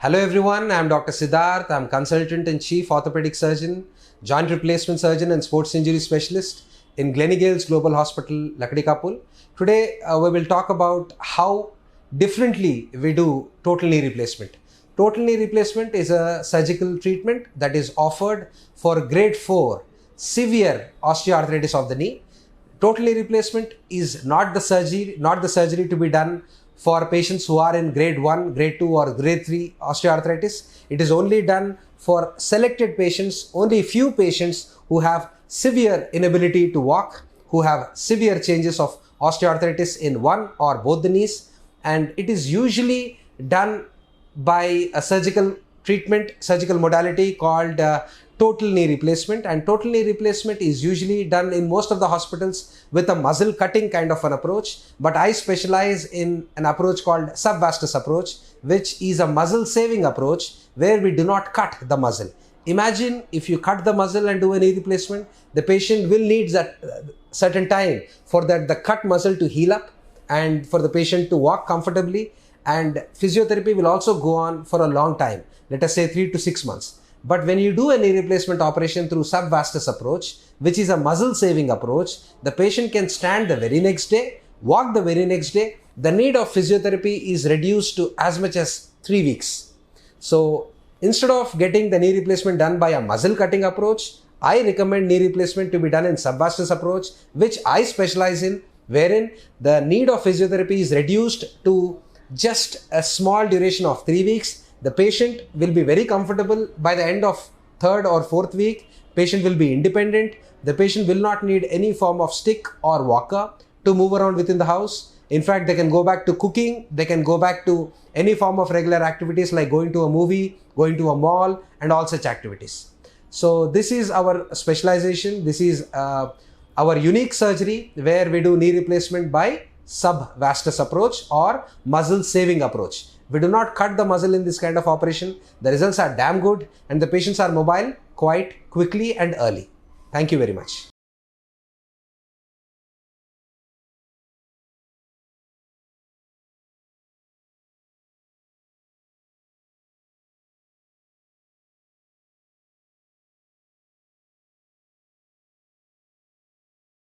Hello everyone, I'm Dr. Siddharth. I'm consultant and chief orthopedic surgeon, joint replacement surgeon and sports injury specialist in Gleneagles Global Hospital, Lakadikapul. Today we will talk about how differently we do total knee replacement. Total knee replacement is a surgical treatment that is offered for grade 4 severe osteoarthritis of the knee. Total knee replacement is not the surgery to be done for patients who are in grade 1, grade 2 or grade 3 osteoarthritis. It is only done for selected patients, only few patients who have severe inability to walk, who have severe changes of osteoarthritis in one or both the knees, and it is usually done by a surgical modality called total knee replacement. And total knee replacement is usually done in most of the hospitals with a muscle cutting kind of an approach, but I specialize in an approach called subvastus approach, which is a muscle saving approach where we do not cut the muscle. Imagine if you cut the muscle and do a knee replacement, the patient will need that certain time for the cut muscle to heal up and for the patient to walk comfortably, and physiotherapy will also go on for a long time, let us say 3 to 6 months. But when you do a knee replacement operation through subvastus approach, which is a muscle saving approach, the patient can stand the very next day, walk the very next day. The need of physiotherapy is reduced to as much as 3 weeks. So instead of getting the knee replacement done by a muscle cutting approach, I recommend knee replacement to be done in subvastus approach, which I specialize in, wherein the need of physiotherapy is reduced to just a small duration of 3 weeks. The patient will be very comfortable by the end of 3rd or 4th week. Patient will be independent. The patient will not need any form of stick or walker to move around within the house. In fact, they can go back to cooking. They can go back to any form of regular activities like going to a movie, going to a mall, and all such activities. So this is our specialization. This is our unique surgery where we do knee replacement by subvastus approach or muscle saving approach. We do not cut the muscle in this kind of operation. The results are damn good and the patients are mobile quite quickly and early. Thank you very much.